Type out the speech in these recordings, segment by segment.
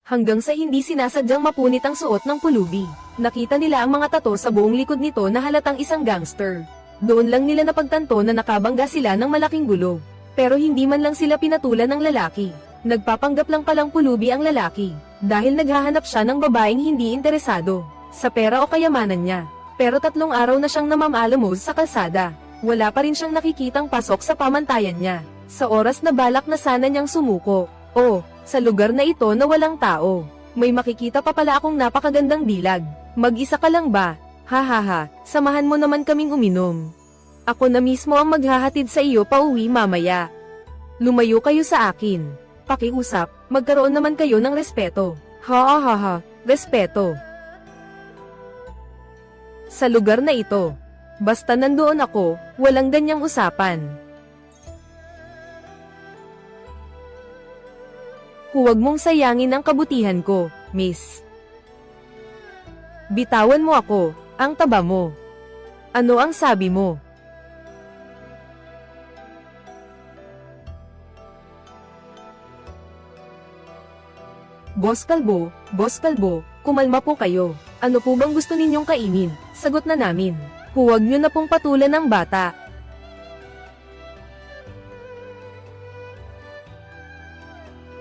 Hanggang sa hindi sinasadyang mapunit ang suot ng pulubi. Nakita nila ang mga tato sa buong likod nito na halatang isang gangster. Doon lang nila napagtanto na nakabangga sila ng malaking gulo. Pero hindi man lang sila pinatulan ng lalaki. Nagpapanggap lang palang pulubi ang lalaki. Dahil naghahanap siya ng babaeng hindi interesado sa pera o kayamanan niya. Pero 3 araw na siyang namamalamoz sa kalsada. Wala pa rin siyang nakikitang pasok sa pamantayan niya. Sa oras na balak na sana niyang sumuko. Sa lugar na ito na walang tao. May makikita pa pala akong napakagandang dilag. Mag-isa ka lang ba? Hahaha, samahan mo naman kaming uminom. Ako na mismo ang maghahatid sa iyo pauwi mamaya. Lumayo kayo sa akin. Pakiusap, magkaroon naman kayo ng respeto. Ha, respeto. Sa lugar na ito, basta nandoon ako, walang ganyang usapan. Huwag mong sayangin ang kabutihan ko, miss. Bitawan mo ako, ang taba mo. Ano ang sabi mo? Boss Kalbo, kumalma po kayo. Ano po bang gusto ninyong kainin? Sagot na namin. Huwag nyo na pong patulan ng bata.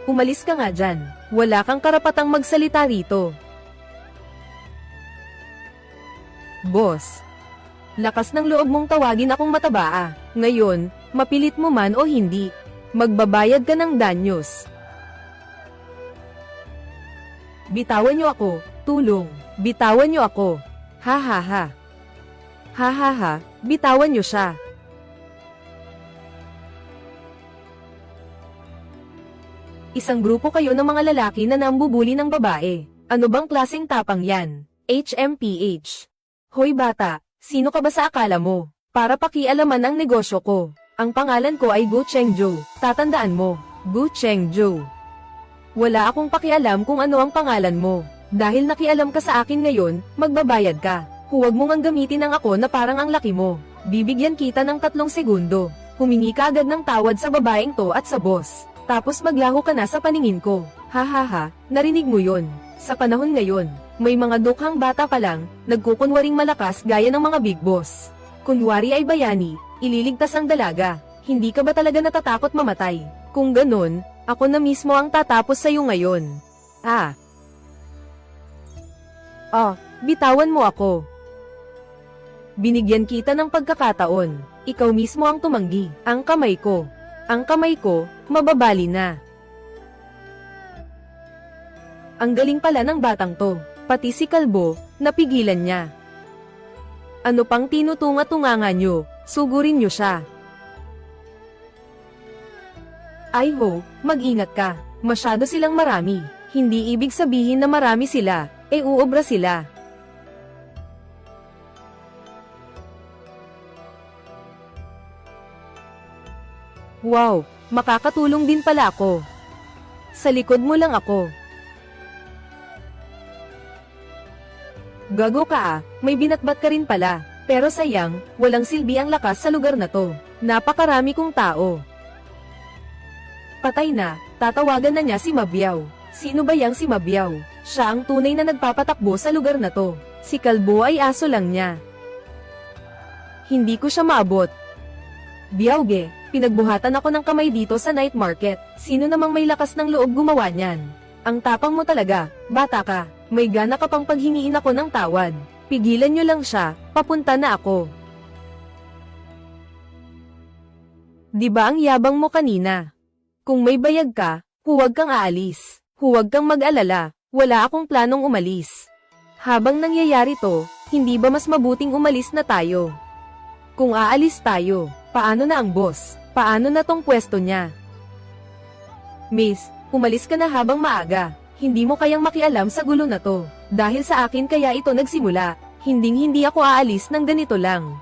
Umalis ka nga dyan. Wala kang karapatang magsalita rito. Boss. Lakas ng loob mong tawagin akong mataba. Ngayon, mapilit mo man o hindi, magbabayad ka ng danyos. Bitawan niyo ako, tulong. Bitawan niyo ako. Ha, bitawan niyo siya. Isang grupo kayo ng mga lalaki na nambubuli ng babae. Ano bang klaseng tapang yan? HMPH. Hoy bata, sino ka ba sa akala mo? Para pakialaman ang negosyo ko. Ang pangalan ko ay Gu Chengzhou. Tatandaan mo, Gu Chengzhou. Wala akong pakialam kung ano ang pangalan mo. Dahil nakialam ka sa akin ngayon, magbabayad ka. Huwag mong ang gamitin ang ako na parang ang laki mo. Bibigyan kita ng 3 segundo. Humingi ka agad ng tawad sa babaeng to at sa boss. Tapos maglaho ka na sa paningin ko. Ha, narinig mo yon. Sa panahon ngayon, may mga dukhang bata pa lang, nagkukunwaring malakas gaya ng mga big boss. Kunwari ay bayani, ililigtas ang dalaga. Hindi ka ba talaga natatakot mamatay? Kung ganon, ako na mismo ang tatapos sa'yo ngayon. Bitawan mo ako. Binigyan kita ng pagkakataon. Ikaw mismo ang tumanggi. Ang kamay ko, mababali na. Ang galing pala ng batang to. Pati si Kalbo, napigilan niya. Ano pang tinutunga-tunganga nyo? Sugurin nyo siya. Ay ho, mag-ingat ka. Masyado silang marami. Hindi ibig sabihin na marami sila, uobra sila. Wow, makakatulong din pala ako. Sa likod mo lang ako. Gago ka may binatbat ka rin pala. Pero sayang, walang silbi ang lakas sa lugar na to. Napakarami kong tao. Patay na, tatawagan na niya si Mabiao. Sino ba yang si Mabiao? Siya ang tunay na nagpapatakbo sa lugar na to. Si Kalbo ay aso lang niya. Hindi ko siya maabot. Biawge, pinagbuhatan ako ng kamay dito sa night market. Sino namang may lakas ng loob gumawa niyan? Ang tapang mo talaga, bata ka. May gana ka pang paghingiin ako ng tawad. Pigilan nyo lang siya, papunta na ako. Diba ang yabang mo kanina? Kung may bayag ka, huwag kang aalis. Huwag kang mag-alala, wala akong planong umalis. Habang nangyayari to, hindi ba mas mabuting umalis na tayo? Kung aalis tayo, paano na ang boss? Paano na tong pwesto niya? Miss, umalis ka na habang maaga. Hindi mo kayang makialam sa gulo na to. Dahil sa akin kaya ito nagsimula. Hindi ako aalis ng ganito lang.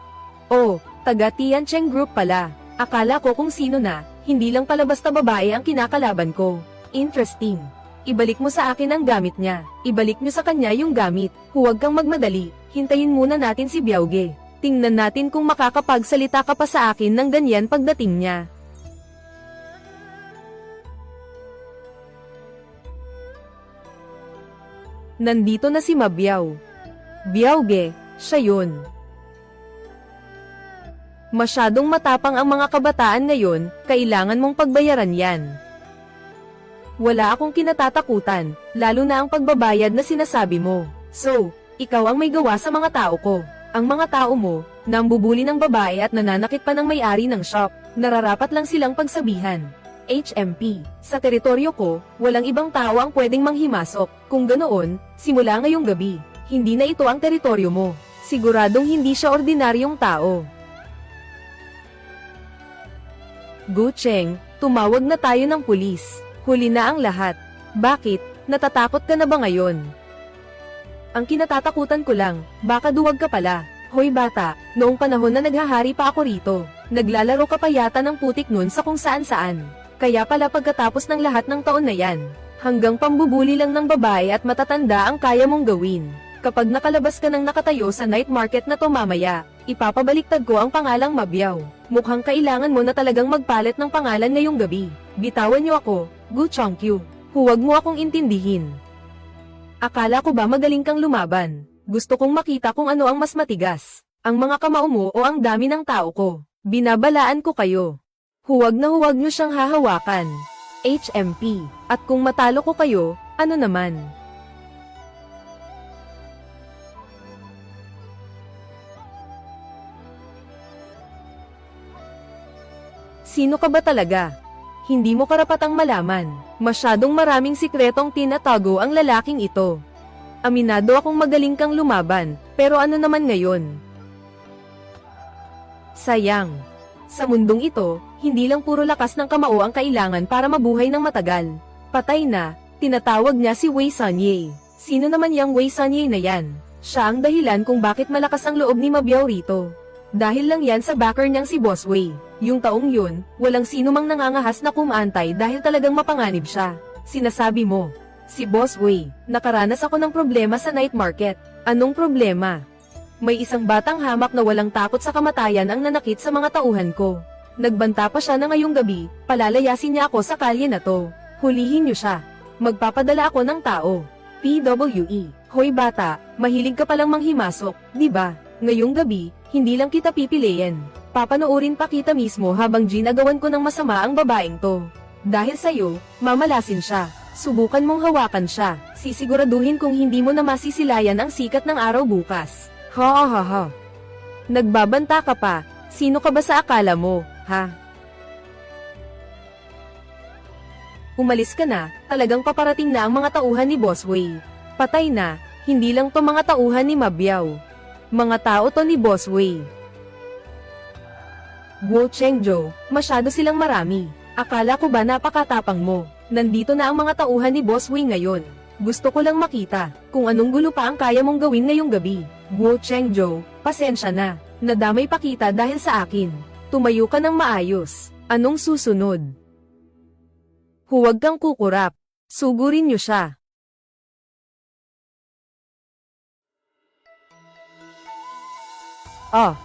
Taga Tiancheng Group pala. Akala ko kung sino na, hindi lang pala basta babae ang kinakalaban ko. Interesting. Ibalik mo sa akin ang gamit niya. Ibalik niyo sa kanya yung gamit. Huwag kang magmadali. Hintayin muna natin si Biawge. Tingnan natin kung makakapagsalita ka pa sa akin ng ganyan pagdating niya. Nandito na si Mabiao. Biaoge, siya yun. Masyadong matapang ang mga kabataan ngayon, kailangan mong pagbayaran yan. Wala akong kinatatakutan, lalo na ang pagbabayad na sinasabi mo. So, ikaw ang may gawa sa mga tao ko. Ang mga tao mo, nambubuli ng babae at nananakit pa ng may-ari ng shop, nararapat lang silang pagsabihan. HMP, sa teritoryo ko, walang ibang tao ang pwedeng manghimasok. Kung ganoon, simula ngayong gabi, hindi na ito ang teritoryo mo. Siguradong hindi siya ordinaryong tao. Gu Cheng, tumawag na tayo ng pulis. Huli na ang lahat. Bakit? Natatakot ka na ba ngayon? Ang kinatatakutan ko lang, baka duwag ka pala. Hoy bata, noong panahon na naghahari pa ako rito, naglalaro ka pa yata ng putik nun sa kung saan-saan. Kaya pala pagkatapos ng lahat ng taon na yan, hanggang pambubuli lang ng babae at matatanda ang kaya mong gawin. Kapag nakalabas ka ng nakatayo sa night market na to mamaya, ipapabaliktad ko ang pangalang Mabiao. Mukhang kailangan mo na talagang magpalit ng pangalan ngayong gabi. Bitawan niyo ako, Gu Chongqiu. Huwag mo akong intindihin. Akala ko ba magaling kang lumaban? Gusto kong makita kung ano ang mas matigas. Ang mga kamao mo o ang dami ng tao ko. Binabalaan ko kayo. Huwag na huwag niyo siyang hahawakan. HMP. At kung matalo ko kayo, ano naman? Sino ka ba talaga? Hindi mo karapatang malaman. Masyadong maraming sikretong tinatago ang lalaking ito. Aminado akong magaling kang lumaban, pero ano naman ngayon? Sayang. Sa mundong ito, hindi lang puro lakas ng kamao ang kailangan para mabuhay ng matagal. Patay na, tinatawag niya si Wei Sanye. Sino naman yang Wei Sanye na yan? Siya ang dahilan kung bakit malakas ang loob ni Mabiao rito. Dahil lang yan sa backer niyang si Boss Wei. Yung taong yun, walang sino mang nangangahas na kumantay dahil talagang mapanganib siya. Sinasabi mo, si Boss Wei, nakaranas ako ng problema sa night market. Anong problema? May isang batang hamak na walang takot sa kamatayan ang nanakit sa mga tauhan ko. Nagbanta pa siya na ngayong gabi, palalayasin niya ako sa kalye na to. Hulihin niyo siya. Magpapadala ako ng tao. PWE. Hoy bata, mahilig ka palang manghimasok, di ba? Ngayong gabi, hindi lang kita pipiliin. Papanoorin pa kita mismo habang ginagawan ko ng masama ang babaeng to. Dahil sa'yo, mamalasin siya. Subukan mong hawakan siya. Sisiguraduhin kung hindi mo na masisilayan ang sikat ng araw bukas. Ha ha ha. Nagbabanta ka pa. Sino ka ba sa akala mo, ha? Umalis ka na, talagang paparating na ang mga tauhan ni Boss Wei. Patay na, hindi lang to mga tauhan ni Mabiao. Mga tao to ni Boss Wei. Guo Chengzhou, masyado silang marami. Akala ko ba napakatapang mo? Nandito na ang mga tauhan ni Boss Wei ngayon. Gusto ko lang makita kung anong gulo pa ang kaya mong gawin ngayong gabi. Guo Chengzhou, pasensya na. Nadamay pa kita dahil sa akin. Tumayo ka ng maayos. Anong susunod? Huwag kang kukurap. Sugurin niyo siya. Ah.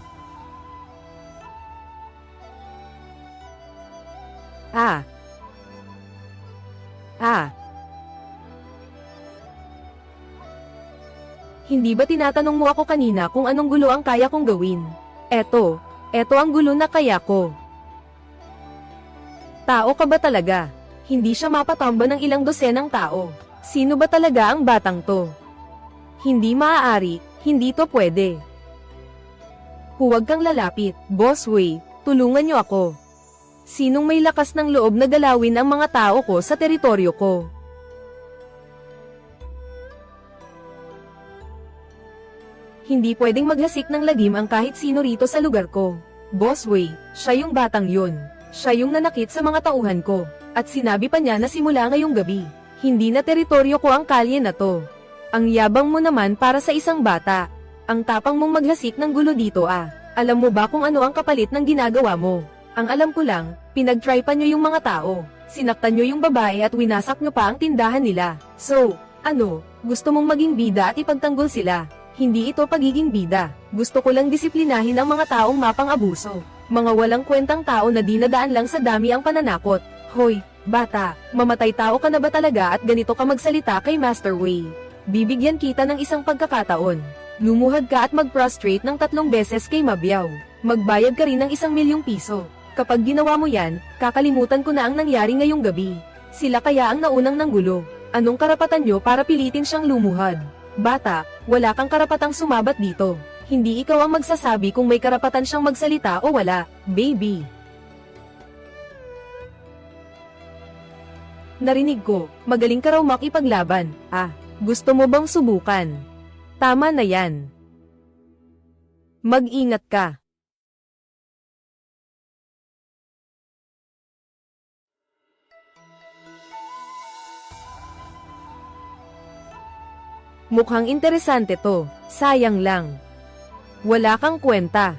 Hindi ba tinatanong mo ako kanina kung anong gulo ang kaya kong gawin? Eto ang gulo na kaya ko. Tao ka ba talaga? Hindi siya mapatamba ng ilang dosenang tao. Sino ba talaga ang batang to? Hindi maaari, hindi to pwede. Huwag kang lalapit, Boss Wei, tulungan niyo ako. Sinong may lakas ng loob na galawin ang mga tao ko sa teritoryo ko? Hindi pwedeng maglasik ng lagim ang kahit sino rito sa lugar ko. Boss Wei, siya yung batang yun. Siya yung nanakit sa mga tauhan ko. At sinabi pa niya na simula ngayong gabi, hindi na teritoryo ko ang kalye na to. Ang yabang mo naman para sa isang bata. Ang tapang mong maglasik ng gulo dito ah. Alam mo ba kung ano ang kapalit ng ginagawa mo? Ang alam ko lang, pinag-try pa nyo yung mga tao. Sinaktan nyo yung babae at winasak nyo pa ang tindahan nila. So, ano, gusto mong maging bida at ipagtanggol sila? Hindi ito pagiging bida. Gusto ko lang disiplinahin ang mga taong mapang-abuso. Mga walang kwentang tao na dinadaan lang sa dami ang pananakot. Hoy, bata, mamatay tao ka na ba talaga at ganito ka magsalita kay Master Wei? Bibigyan kita ng isang pagkakataon. Lumuhad ka at mag-prostrate ng 3 beses kay Mabiao. Magbayad ka rin ng 1,000,000 piso. Kapag ginawa mo yan, kakalimutan ko na ang nangyari ngayong gabi. Sila kaya ang naunang nanggulo. Anong karapatan nyo para pilitin siyang lumuhad? Bata, wala kang karapatang sumabat dito. Hindi ikaw ang magsasabi kung may karapatan siyang magsalita o wala, baby. Narinig ko, magaling ka raw makipaglaban. Gusto mo bang subukan? Tama na yan. Mag-ingat ka. Mukhang interesante to, sayang lang. Wala kang kwenta.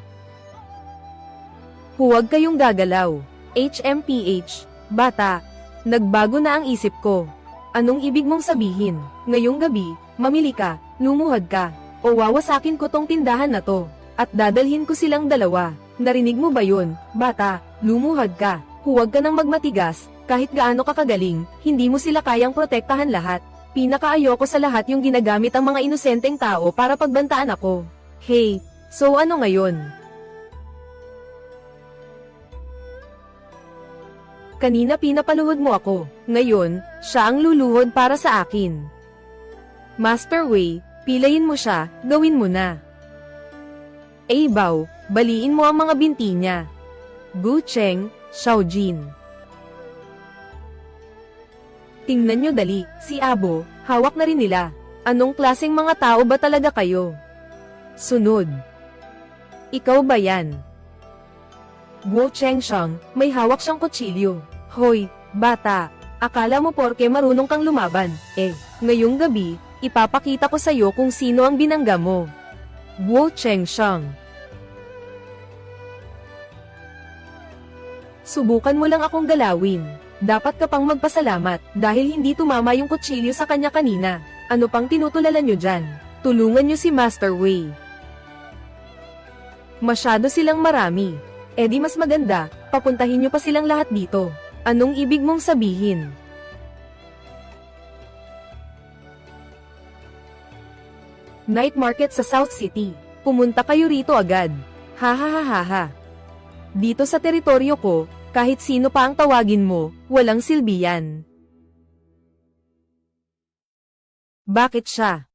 Huwag kayong gagalaw. HMPH, bata. Nagbago na ang isip ko. Anong ibig mong sabihin? Ngayong gabi, mamili ka, lumuhad ka, o wawasakin ko tong tindahan na to, at dadalhin ko silang dalawa. Narinig mo ba yun, bata? Lumuhad ka. Huwag ka nang magmatigas, kahit gaano ka kagaling, hindi mo sila kayang protektahan lahat. Pinakaayoko sa lahat yung ginagamit ang mga inosenteng tao para pagbantaan ako. Hey, so ano ngayon? Kanina pinapaluhod mo ako, ngayon, siya ang luluhod para sa akin. Master Wei, pilayin mo siya, gawin mo na. Bao, baliin mo ang mga binti niya. Gu Cheng, Xiaojin. Tingnan nyo dali, si Abo, hawak na rin nila. Anong klaseng mga tao ba talaga kayo? Sunod. Ikaw ba yan? Guo Chengxiang, may hawak siyang kutsilyo. Hoy, bata, akala mo porke marunong kang lumaban, ngayong gabi, ipapakita ko sa'yo kung sino ang binangga mo. Guo Chengxiang. Subukan mo lang akong galawin. Dapat ka pang magpasalamat, dahil hindi tumama yung kutsilyo sa kanya kanina. Ano pang tinutulalan nyo dyan? Tulungan nyo si Master Wei. Masyado silang marami. Di mas maganda, papuntahin nyo pa silang lahat dito. Anong ibig mong sabihin? Night market sa South City. Pumunta kayo rito agad. Ha. Dito sa teritoryo ko, kahit sino pa ang tawagin mo, walang silbi yan. Bakit siya?